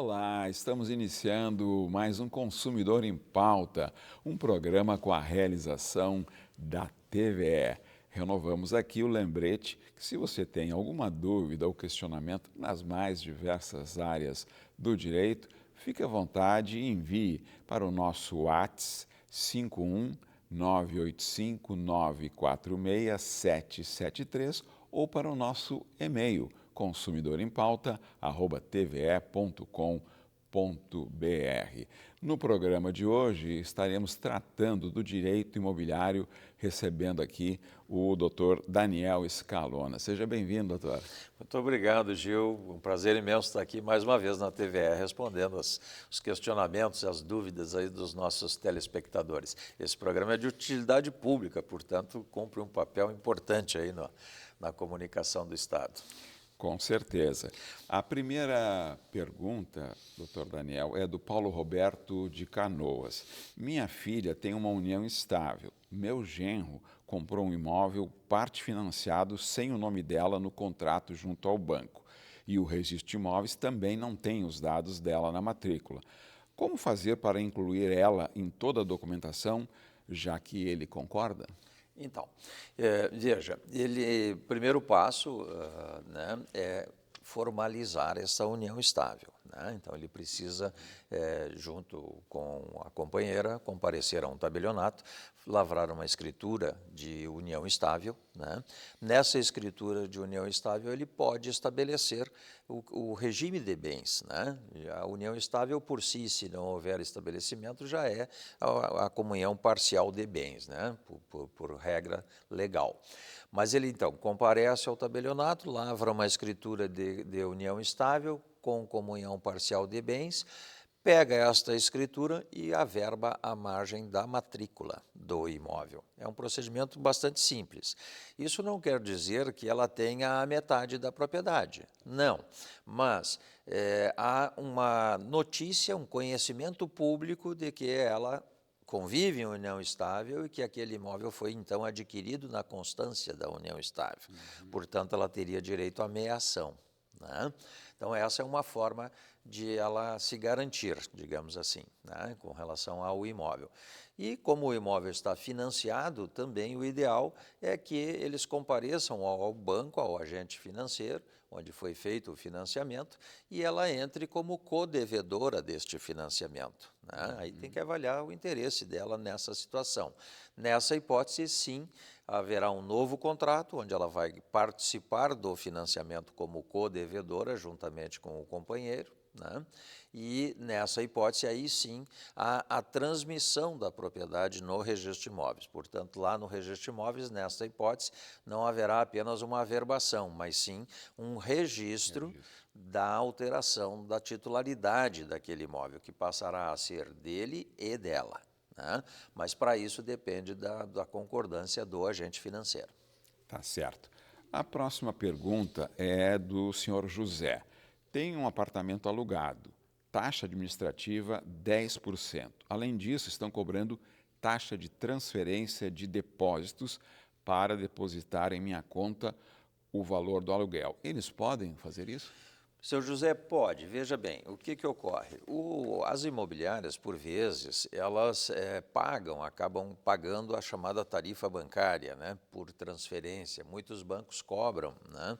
Olá, estamos iniciando mais um Consumidor em Pauta, um programa com a realização da TVE. Renovamos aqui o lembrete que se você tem alguma dúvida ou questionamento nas mais diversas áreas do direito, fique à vontade e envie para o nosso WhatsApp 51 985 946 773 ou para o nosso e-mail consumidorempauta@tve.com.br. No programa de hoje estaremos tratando do direito imobiliário, recebendo aqui o Dr. Daniel Scalona. Seja bem-vindo, doutor. Muito obrigado, Gil. Um prazer imenso estar aqui mais uma vez na TVE, respondendo os questionamentos e as dúvidas aí dos nossos telespectadores. Esse programa é de utilidade pública, portanto, cumpre um papel importante aí na comunicação do Estado. Com certeza. A primeira pergunta, doutor Daniel, é do Paulo Roberto de Canoas. Minha filha tem uma união estável. Meu genro comprou um imóvel parte financiado sem o nome dela no contrato junto ao banco. E o registro de imóveis também não tem os dados dela na matrícula. Como fazer para incluir ela em toda a documentação, já que ele concorda? Então, veja, primeiro passo é formalizar essa união estável, né? Então, ele precisa, junto com a companheira, comparecer a um tabelionato, lavrar uma escritura de união estável, né? Nessa escritura de união estável, ele pode estabelecer o regime de bens, né? A união estável por si, se não houver estabelecimento, já é a comunhão parcial de bens, né? Por regra legal. Mas ele, então, comparece ao tabelionato, lavra uma escritura de união estável com comunhão parcial de bens, pega esta escritura e averba a margem da matrícula do imóvel. É um procedimento bastante simples. Isso não quer dizer que ela tenha a metade da propriedade, não. Mas há uma notícia, um conhecimento público de que ela convive em união estável e que aquele imóvel foi, então, adquirido na constância da união estável. Portanto, ela teria direito à meação, né? Então, essa é uma forma de ela se garantir, digamos assim, né, com relação ao imóvel. E como o imóvel está financiado, também o ideal é que eles compareçam ao banco, ao agente financeiro, onde foi feito o financiamento, e ela entre como codevedora deste financiamento, né? Aí tem que avaliar o interesse dela nessa situação. Nessa hipótese, sim, haverá um novo contrato, onde ela vai participar do financiamento como codevedora, juntamente com o companheiro, né? E nessa hipótese, aí sim, a transmissão da propriedade no registro de imóveis. Portanto, lá no registro de imóveis, nessa hipótese, não haverá apenas uma averbação, mas sim um registro da alteração da titularidade daquele imóvel, que passará a ser dele e dela, né? Mas para isso depende da concordância do agente financeiro. Tá certo. A próxima pergunta é do senhor José. Tem um apartamento alugado, taxa administrativa 10%. Além disso, estão cobrando taxa de transferência de depósitos para depositar em minha conta o valor do aluguel. Eles podem fazer isso? Seu José, pode. Veja bem, o que ocorre? As imobiliárias, por vezes, elas acabam pagando a chamada tarifa bancária, né, por transferência. Muitos bancos cobram, né,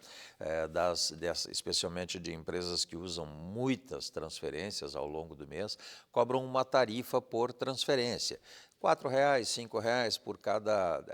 especialmente de empresas que usam muitas transferências ao longo do mês, cobram uma tarifa por transferência. R$ 4, R$ 5 por cada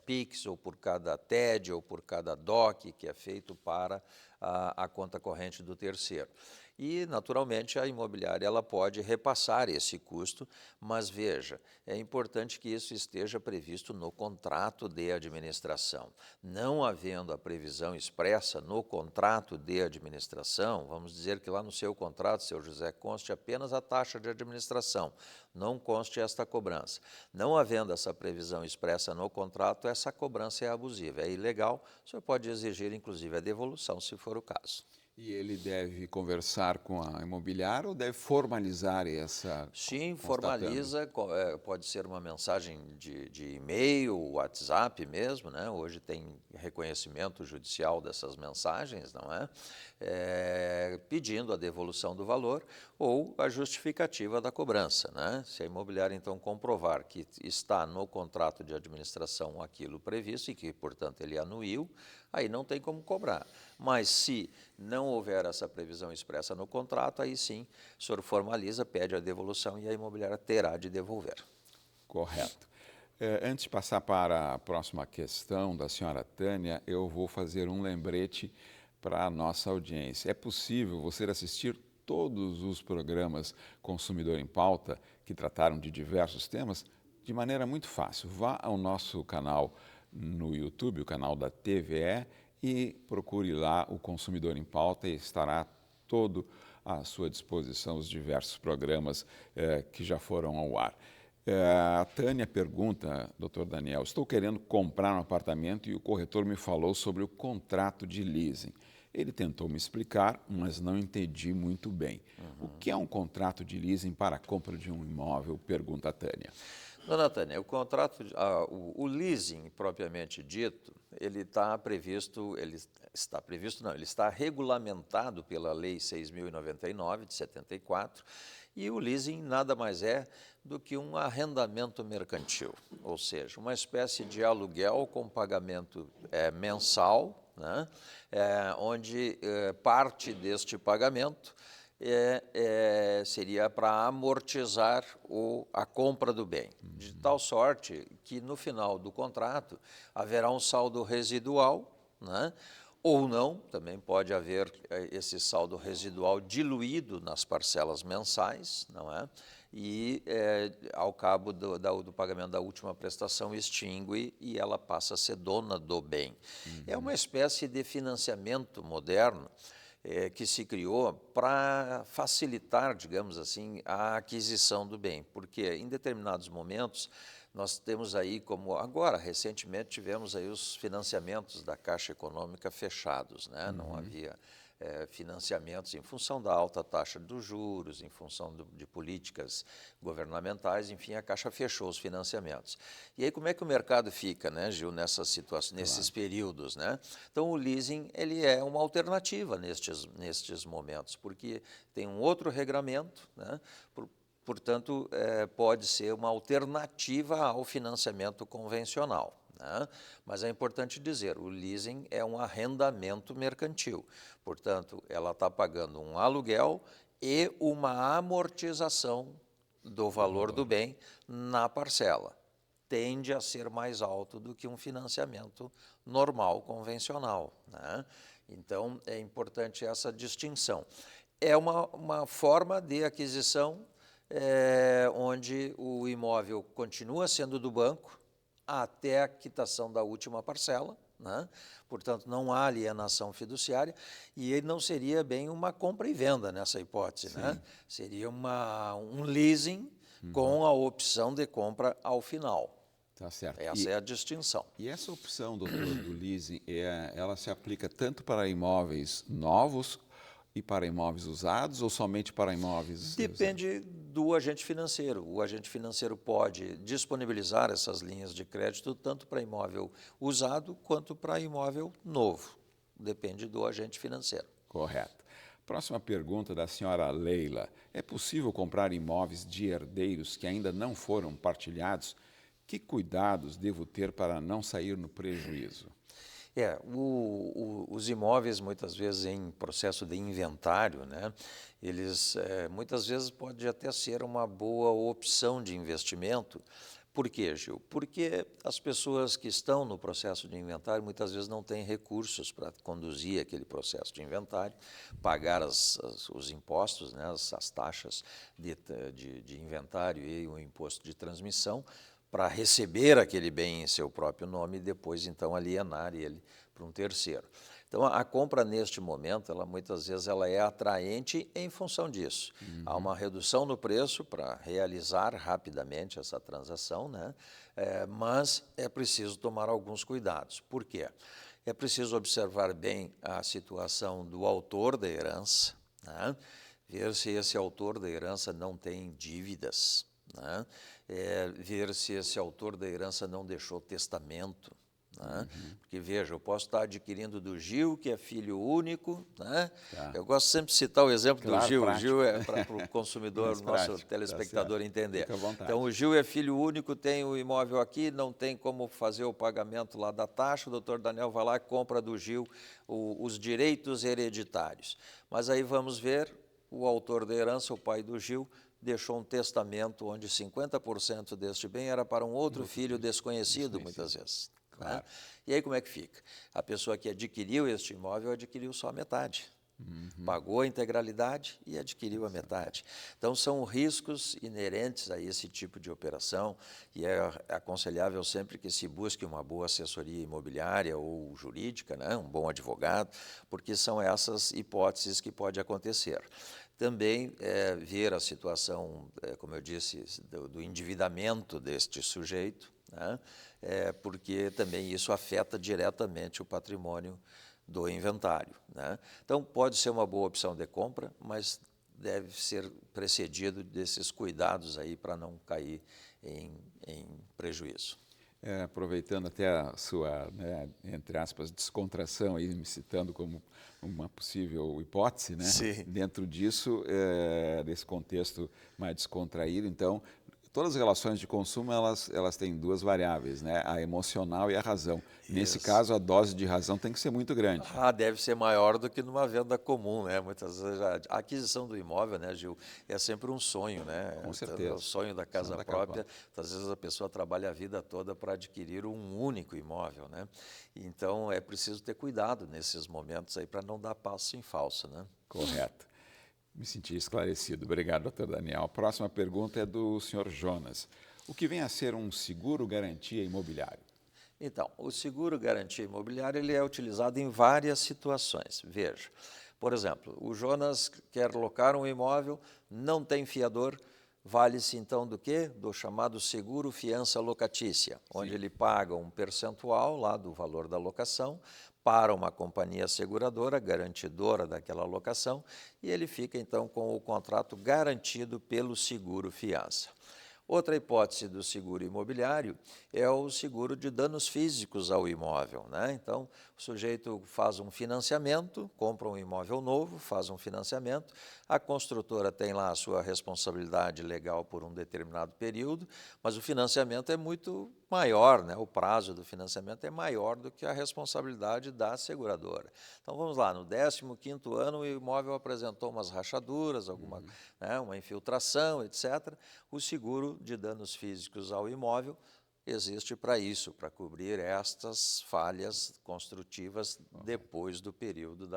Pix, ou por cada TED, ou por cada DOC que é feito para a conta corrente do terceiro. E, naturalmente, a imobiliária ela pode repassar esse custo, mas veja, é importante que isso esteja previsto no contrato de administração. Não havendo a previsão expressa no contrato de administração, vamos dizer que lá no seu contrato, seu José, conste apenas a taxa de administração, não conste esta cobrança. Não havendo essa previsão expressa no contrato, essa cobrança é abusiva, é ilegal, o senhor pode exigir, inclusive, a devolução, se for o caso. E ele deve conversar com a imobiliária ou deve formalizar essa Sim, constatando? formaliza, pode ser uma mensagem de e-mail, WhatsApp mesmo, né? Hoje tem reconhecimento judicial dessas mensagens, não é? Pedindo a devolução do valor, ou a justificativa da cobrança, né? Se a imobiliária, então, comprovar que está no contrato de administração aquilo previsto e que, portanto, ele anuiu, aí não tem como cobrar. Mas se não houver essa previsão expressa no contrato, aí sim, o senhor formaliza, pede a devolução e a imobiliária terá de devolver. Correto. Antes de passar para a próxima questão da senhora Tânia, eu vou fazer um lembrete para a nossa audiência. É possível você assistir todos os programas Consumidor em Pauta, que trataram de diversos temas, de maneira muito fácil. Vá ao nosso canal no YouTube, o canal da TVE, e procure lá o Consumidor em Pauta e estará todo à sua disposição os diversos programas que já foram ao ar. A Tânia pergunta, doutor Daniel, estou querendo comprar um apartamento e o corretor me falou sobre o contrato de leasing. Ele tentou me explicar, mas não entendi muito bem. O que é um contrato de leasing para a compra de um imóvel? Pergunta a Tânia. Dona Tânia, o contrato, o leasing propriamente dito, ele está previsto, ele está regulamentado pela Lei 6.099 de 74, e o leasing nada mais é do que um arrendamento mercantil, ou seja, uma espécie de aluguel com pagamento mensal, né, onde parte deste pagamento seria para amortizar a compra do bem, de tal sorte que no final do contrato haverá um saldo residual, né? Ou não, também pode haver esse saldo residual diluído nas parcelas mensais, não é? E ao cabo do pagamento da última prestação extingue e ela passa a ser dona do bem. É uma espécie de financiamento moderno que se criou para facilitar, digamos assim, a aquisição do bem, porque em determinados momentos nós temos aí, como agora, recentemente tivemos aí os financiamentos da Caixa Econômica fechados, né? Não havia financiamentos em função da alta taxa dos juros, em função de políticas governamentais, enfim, a Caixa fechou os financiamentos. E aí como é que o mercado fica, né, Gil, nessas situações, nesses períodos, né? Então o leasing ele é uma alternativa nestes momentos, porque tem um outro regramento, né? Portanto, pode ser uma alternativa ao financiamento convencional, né? Mas é importante dizer, o leasing é um arrendamento mercantil, portanto, ela está pagando um aluguel e uma amortização do valor do bem na parcela. Tende a ser mais alto do que um financiamento normal, convencional, né? Então, é importante essa distinção. É uma forma de aquisição onde o imóvel continua sendo do banco até a quitação da última parcela, né? Portanto, não há alienação fiduciária e ele não seria bem uma compra e venda nessa hipótese, né? Seria um leasing com a opção de compra ao final. Tá certo. Essa é a distinção. E essa opção, doutor, do leasing, ela se aplica tanto para imóveis novos e para imóveis usados ou somente para imóveis Depende do agente financeiro. O agente financeiro pode disponibilizar essas linhas de crédito tanto para imóvel usado quanto para imóvel novo. Depende do agente financeiro. Correto. Próxima pergunta da senhora Leila. É possível comprar imóveis de herdeiros que ainda não foram partilhados? Que cuidados devo ter para não sair no prejuízo? Os imóveis, muitas vezes em processo de inventário, né, eles muitas vezes pode até ser uma boa opção de investimento. Por quê, Gil? Porque as pessoas que estão no processo de inventário muitas vezes não têm recursos para conduzir aquele processo de inventário, pagar os impostos, né, as taxas de inventário e o imposto de transmissão, para receber aquele bem em seu próprio nome e depois, então, alienar ele para um terceiro. Então, a compra, neste momento, muitas vezes ela é atraente em função disso. Há uma redução no preço para realizar rapidamente essa transação, né? Mas é preciso tomar alguns cuidados. Por quê? É preciso observar bem a situação do autor da herança, né? Ver se esse autor da herança não tem dívidas, né? Ver se esse autor da herança não deixou testamento, né? Porque, veja, eu posso estar adquirindo do Gil, que é filho único, né? Eu gosto sempre de citar o exemplo do Gil. Prático. O Gil é para o consumidor, Mais nosso prático, telespectador tá, entender. fica à vontade. Então, o Gil é filho único, tem o imóvel aqui, não tem como fazer o pagamento lá da taxa, o doutor Daniel vai lá e compra do Gil os direitos hereditários. Mas aí vamos ver, o autor da herança, o pai do Gil, deixou um testamento onde 50% deste bem era para um outro filho desconhecido, muitas vezes. Claro. Né? E aí como é que fica? A pessoa que adquiriu este imóvel adquiriu só a metade. Pagou a integralidade e adquiriu a metade. Então, são riscos inerentes a esse tipo de operação e é aconselhável sempre que se busque uma boa assessoria imobiliária ou jurídica, né? Um bom advogado, porque são essas hipóteses que podem acontecer. Também ver a situação, como eu disse, do endividamento deste sujeito, né? Porque também isso afeta diretamente o patrimônio do inventário, né? Então, pode ser uma boa opção de compra, mas deve ser precedido desses cuidados aí para não cair em prejuízo. Aproveitando até a sua, né, entre aspas, descontração, aí, me citando como uma possível hipótese, né? Sim. Dentro disso, desse contexto mais descontraído, então, todas as relações de consumo, elas têm duas variáveis, né? A emocional e a razão. Nesse caso, a dose de razão tem que ser muito grande. Deve ser maior do que numa venda comum, né? Muitas vezes a aquisição do imóvel, né, Gil, é sempre um sonho, né? Com certeza. É o sonho da casa própria. Muitas vezes a pessoa trabalha a vida toda para adquirir um único imóvel, né? Então, é preciso ter cuidado nesses momentos aí para não dar passo em falso, né? Correto. Me senti esclarecido. Obrigado, doutor Daniel. A próxima pergunta é do senhor Jonas. O que vem a ser um seguro garantia imobiliário? Então, o seguro garantia imobiliária ele é utilizado em várias situações. Veja, por exemplo, o Jonas quer locar um imóvel, não tem fiador, vale-se então do quê? Do chamado seguro fiança locatícia, onde ele paga um percentual lá do valor da locação para uma companhia seguradora, garantidora daquela locação, e ele fica então com o contrato garantido pelo seguro fiança. Outra hipótese do seguro imobiliário é o seguro de danos físicos ao imóvel, né? Então, o sujeito faz um financiamento, compra um imóvel novo, faz um financiamento, a construtora tem lá a sua responsabilidade legal por um determinado período, mas o financiamento é muito maior, né? O prazo do financiamento é maior do que a responsabilidade da seguradora. Então, vamos lá, no 15º ano o imóvel apresentou umas rachaduras, né, uma infiltração, etc. O seguro de danos físicos ao imóvel existe para isso, para cobrir estas falhas construtivas depois do período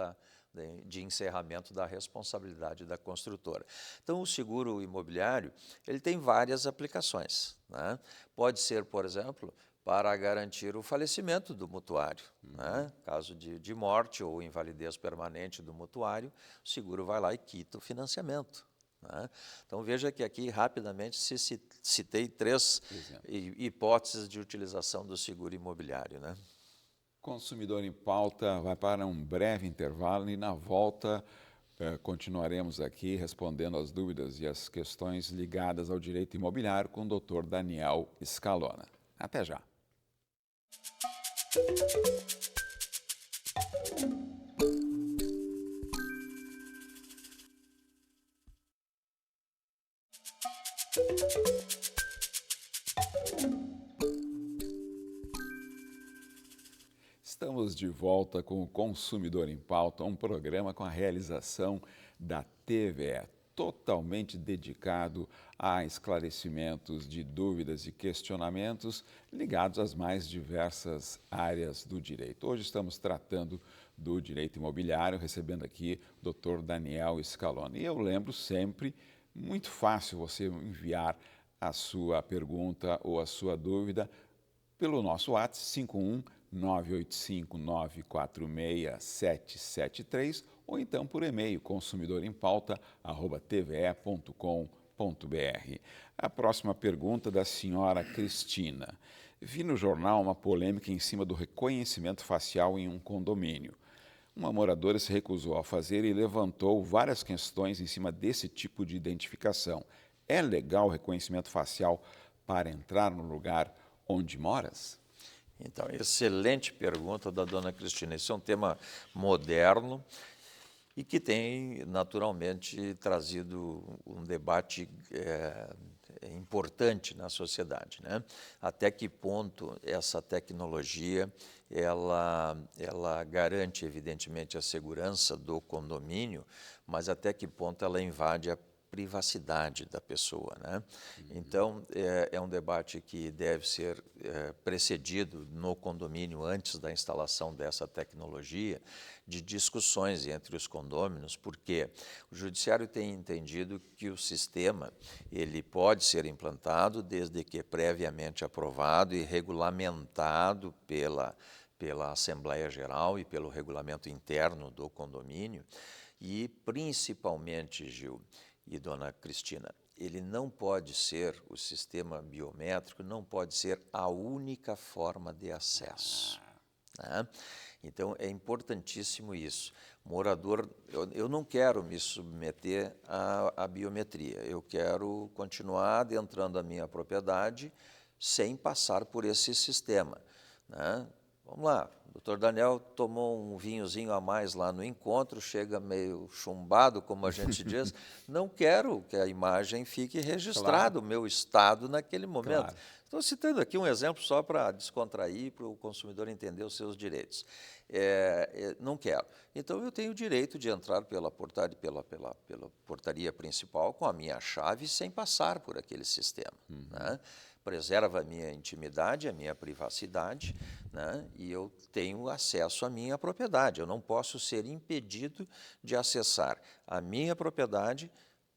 de encerramento da responsabilidade da construtora. Então, o seguro imobiliário ele tem várias aplicações, né? Pode ser, por exemplo, para garantir o falecimento do mutuário, né? Caso de morte ou invalidez permanente do mutuário, o seguro vai lá e quita o financiamento. Né? Então, veja que aqui, rapidamente, citei 3 hipóteses de utilização do seguro imobiliário. Né? Consumidor em Pauta vai para um breve intervalo e, na volta, continuaremos aqui respondendo as dúvidas e as questões ligadas ao direito imobiliário com o Dr. Daniel Scalona. Até já. Estamos de volta com o Consumidor em Pauta, um programa com a realização da TVE, totalmente dedicado a esclarecimentos de dúvidas e questionamentos ligados às mais diversas áreas do direito. Hoje estamos tratando do direito imobiliário, recebendo aqui o Dr. Daniel Scalona. E eu lembro sempre, muito fácil você enviar a sua pergunta ou a sua dúvida pelo nosso WhatsApp 51946-773 ou então por e-mail consumidorempauta@tve.com.br. A próxima pergunta da senhora Cristina. Vi no jornal uma polêmica em cima do reconhecimento facial em um condomínio. Uma moradora se recusou a fazer e levantou várias questões em cima desse tipo de identificação. É legal o reconhecimento facial para entrar no lugar onde moras? Então, excelente pergunta da dona Cristina. Esse é um tema moderno e que tem, naturalmente, trazido um debate importante na sociedade, né? Até que ponto essa tecnologia ela garante, evidentemente, a segurança do condomínio, mas até que ponto ela invade a privacidade da pessoa, né? Então, é um debate que deve ser precedido no condomínio, antes da instalação dessa tecnologia, de discussões entre os condôminos, porque o judiciário tem entendido que o sistema ele pode ser implantado desde que previamente aprovado e regulamentado pela Assembleia Geral e pelo regulamento interno do condomínio, e principalmente, Gil e dona Cristina, ele não pode ser, o sistema biométrico não pode ser a única forma de acesso, né? Então, é importantíssimo isso. Morador, eu não quero me submeter à biometria, eu quero continuar adentrando a minha propriedade sem passar por esse sistema, né? Vamos lá, o doutor Daniel tomou um vinhozinho a mais lá no encontro, chega meio chumbado, como a gente diz, não quero que a imagem fique registrada, o meu estado naquele momento. Claro. Estou citando aqui um exemplo só para descontrair, para o consumidor entender os seus direitos. Não quero. Então, eu tenho o direito de entrar pela portaria principal com a minha chave sem passar por aquele sistema, né? Preserva a minha intimidade, a minha privacidade, né? E eu tenho acesso à minha propriedade. Eu não posso ser impedido de acessar a minha propriedade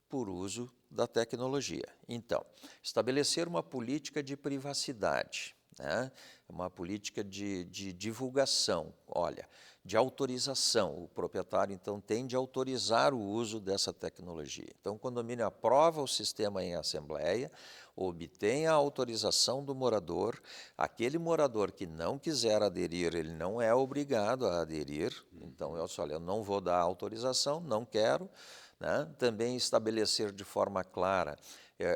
por uso da tecnologia. Então, estabelecer uma política de privacidade, né? Uma política de divulgação, olha, de autorização. O proprietário, então, tem de autorizar o uso dessa tecnologia. Então, o condomínio aprova o sistema em assembleia, obtém a autorização do morador. Aquele morador que não quiser aderir, ele não é obrigado a aderir. Então, eu não vou dar autorização, não quero, né? Também estabelecer de forma clara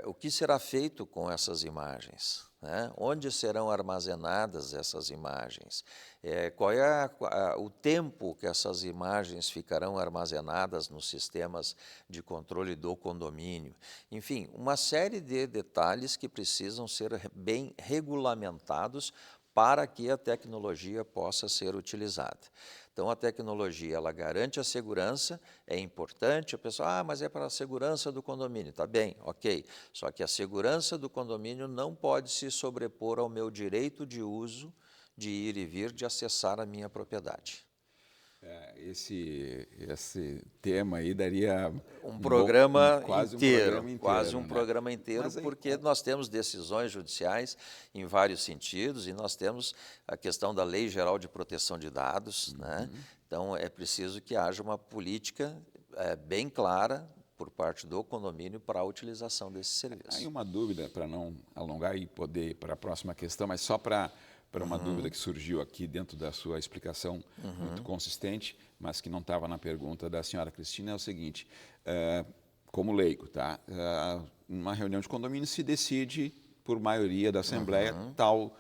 o que será feito com essas imagens, né? Onde serão armazenadas essas imagens, qual é o tempo que essas imagens ficarão armazenadas nos sistemas de controle do condomínio. Enfim, uma série de detalhes que precisam ser bem regulamentados para que a tecnologia possa ser utilizada. Então, a tecnologia, ela garante a segurança, é importante, a pessoa, mas é para a segurança do condomínio. Tá bem, ok. Só que a segurança do condomínio não pode se sobrepor ao meu direito de uso, de ir e vir, de acessar a minha propriedade. Esse tema aí daria Um programa quase inteiro, um programa inteiro, quase um né? programa inteiro, Mas aí, porque nós temos decisões judiciais em vários sentidos e nós temos a questão da Lei Geral de Proteção de Dados, né? Então, é preciso que haja uma política bem clara por parte do condomínio para a utilização desse serviço. aí uma dúvida, para não alongar e poder ir para a próxima questão, mas só para uma dúvida que surgiu aqui dentro da sua explicação muito consistente, mas que não estava na pergunta da senhora Cristina, é o seguinte, como leigo, tá? Numa reunião de condomínio se decide, por maioria da Assembleia, tal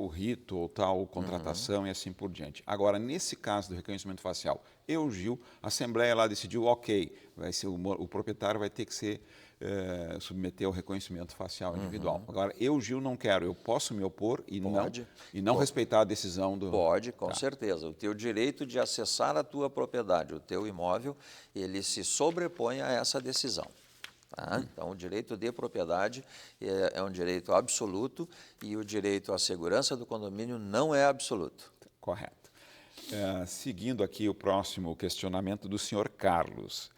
rito ou tal contratação e assim por diante. Agora, nesse caso do reconhecimento facial, Gil, a Assembleia lá decidiu, ok, vai ser o proprietário vai ter que ser submeter ao reconhecimento facial individual. Agora, Gil, não quero, eu posso me opor e não respeitar a decisão do... Pode, com certeza. O teu direito de acessar a tua propriedade, o teu imóvel, ele se sobrepõe a essa decisão. Tá? Então, o direito de propriedade é um direito absoluto e o direito à segurança do condomínio não é absoluto. Correto. Seguindo aqui o próximo questionamento do senhor Carlos.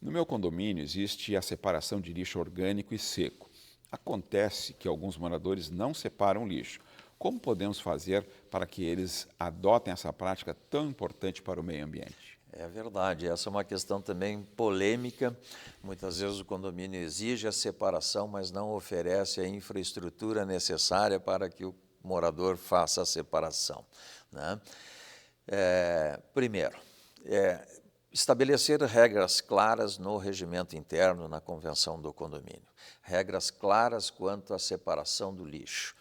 No meu condomínio existe a separação de lixo orgânico e seco. Acontece que alguns moradores não separam lixo. Como podemos fazer para que eles adotem essa prática tão importante para o meio ambiente? É verdade, essa é uma questão também polêmica. Muitas vezes o condomínio exige a separação, mas não oferece a infraestrutura necessária para que o morador faça a separação, né? Primeiro, estabelecer regras claras no regimento interno, na convenção do condomínio. Regras claras quanto à separação do lixo.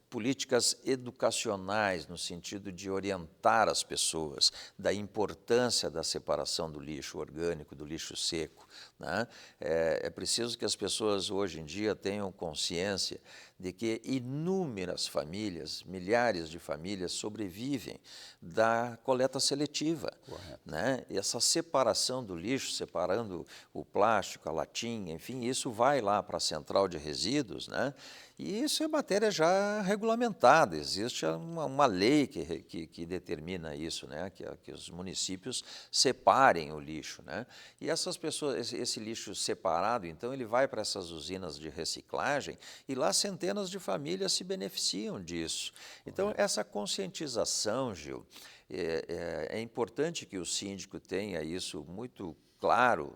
Políticas educacionais no sentido de orientar as pessoas da importância da separação do lixo orgânico do lixo seco, né? É preciso que as pessoas hoje em dia tenham consciência de que inúmeras famílias, milhares de famílias sobrevivem da coleta seletiva, né? E essa separação do lixo, separando o plástico, a latinha, enfim, isso vai lá para a central de resíduos, né? E isso é matéria já regulamentada, existe uma lei que determina isso, né? Que os municípios separem o lixo, né? E essas pessoas, esse lixo separado, então, ele vai para essas usinas de reciclagem e lá centenas de famílias se beneficiam disso. Então, essa conscientização, Gil, é importante que o síndico tenha isso muito claro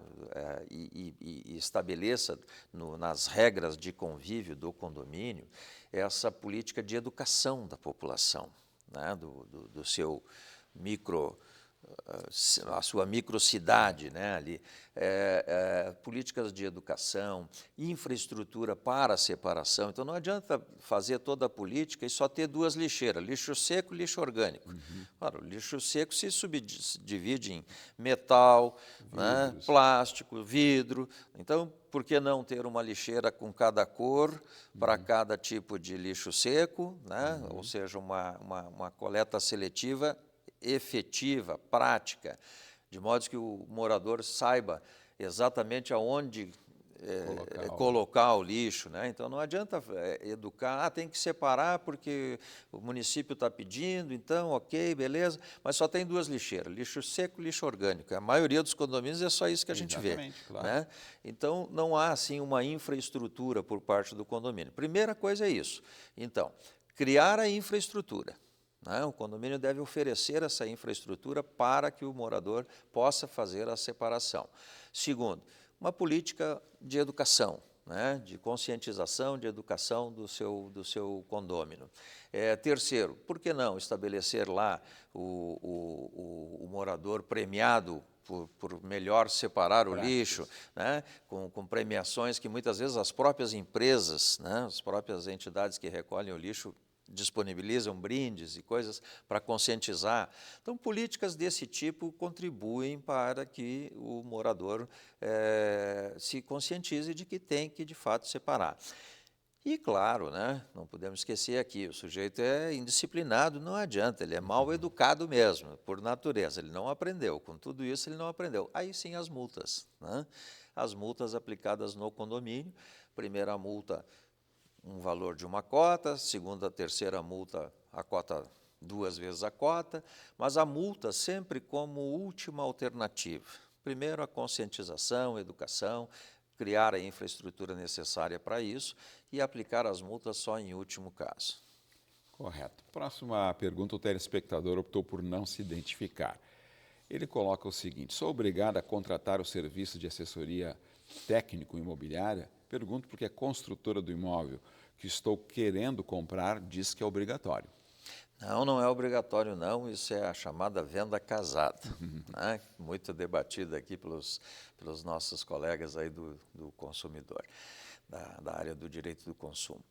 e estabeleça nas regras de convívio do condomínio essa política de educação da população, né, do seu a sua microcidade, né, ali, políticas de educação, infraestrutura para a separação. Então, não adianta fazer toda a política e só ter duas lixeiras, lixo seco e lixo orgânico. Claro, o lixo seco se subdivide em metal, né, plástico, vidro. Então, por que não ter uma lixeira com cada cor para cada tipo de lixo seco, né? Ou seja, uma coleta seletiva efetiva, prática, de modo que o morador saiba exatamente aonde colocar o lixo, né? Então, não adianta educar, tem que separar porque o município está pedindo, então, ok, beleza, mas só tem duas lixeiras, lixo seco e lixo orgânico. A maioria dos condomínios é só isso que a gente vê. Claro. Né? Então, não há, assim, uma infraestrutura por parte do condomínio. Primeira coisa é isso. Então, criar a infraestrutura. O condomínio deve oferecer essa infraestrutura para que o morador possa fazer a separação. Segundo, uma política de educação, né, de conscientização, de educação do seu condômino. Terceiro, por que não estabelecer lá o morador premiado por melhor separar o lixo, né, com premiações que muitas vezes as próprias empresas, né, as próprias entidades que recolhem o lixo disponibilizam brindes e coisas para conscientizar. Então, políticas desse tipo contribuem para que o morador se conscientize de que tem que, de fato, separar. E, claro, né, não podemos esquecer aqui, o sujeito é indisciplinado, não adianta, ele é mal educado mesmo, por natureza, ele não aprendeu, com tudo isso ele não aprendeu. Aí sim as multas, né? As multas aplicadas no condomínio, primeira multa, um valor de uma cota, segunda, terceira multa, a cota 2 vezes a cota, mas a multa sempre como última alternativa. Primeiro, a conscientização, a educação, criar a infraestrutura necessária para isso e aplicar as multas só em último caso. Correto. Próxima pergunta, o telespectador optou por não se identificar. Ele coloca o seguinte: sou obrigado a contratar o serviço de assessoria técnico-imobiliária? Pergunto porque a construtora do imóvel que estou querendo comprar diz que é obrigatório. Não, não é obrigatório não, isso é a chamada venda casada, né? Muito debatida aqui pelos nossos colegas aí do consumidor, da área do direito do consumo.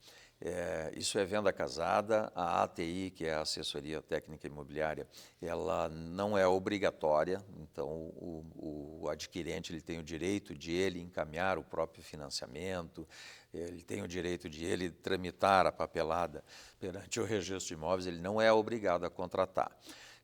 Isso é venda casada, a ATI, que é a assessoria técnica imobiliária, ela não é obrigatória, então o adquirente ele tem o direito de ele encaminhar o próprio financiamento, ele tem o direito de ele tramitar a papelada perante o registro de imóveis, ele não é obrigado a contratar.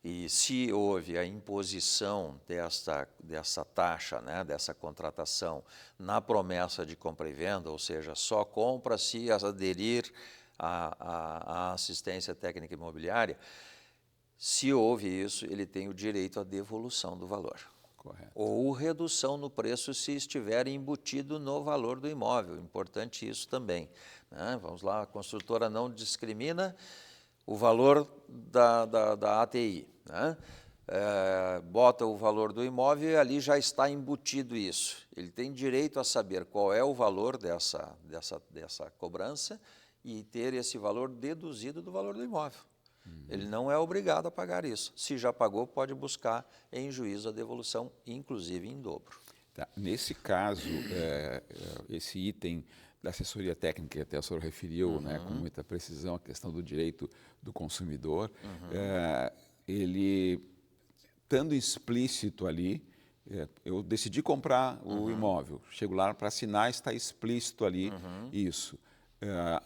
E se houve a imposição dessa taxa, né, dessa contratação na promessa de compra e venda, ou seja, só compra se aderir à assistência técnica imobiliária, se houve isso, ele tem o direito à devolução do valor. Correto. Ou redução no preço se estiver embutido no valor do imóvel, importante isso também, né? Vamos lá, a construtora não discrimina o valor da ATI, né? Bota o valor do imóvel e ali já está embutido isso. Ele tem direito a saber qual é o valor dessa cobrança e ter esse valor deduzido do valor do imóvel. Ele não é obrigado a pagar isso. Se já pagou, pode buscar em juízo a devolução, inclusive em dobro. Tá. Nesse caso, esse item da assessoria técnica que até o senhor referiu, né, com muita precisão, a questão do direito do consumidor, ele, estando explícito ali, eu decidi comprar o imóvel, chego lá para assinar, está explícito ali isso.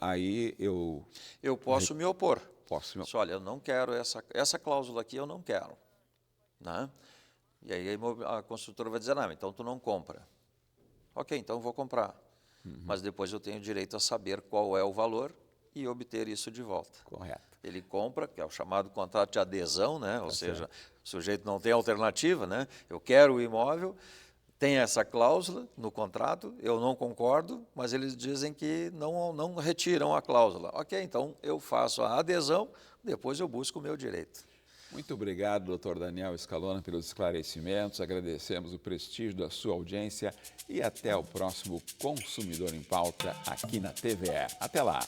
Aí eu... Eu posso me opor. Posso me... Olha, eu não quero essa cláusula aqui, eu não quero. Né? E aí a construtora vai dizer, não, então tu não compra. Ok, então eu vou comprar. Mas depois eu tenho direito a saber qual é o valor e obter isso de volta. Correto. Ele compra, que é o chamado contrato de adesão, né? Ou seja, o sujeito não tem alternativa, né? Eu quero o imóvel, tem essa cláusula no contrato, eu não concordo, mas eles dizem que não retiram a cláusula. Ok, então eu faço a adesão, depois eu busco o meu direito. Muito obrigado, doutor Daniel Scalona, pelos esclarecimentos. Agradecemos o prestígio da sua audiência e até o próximo Consumidor em Pauta aqui na TVE. Até lá!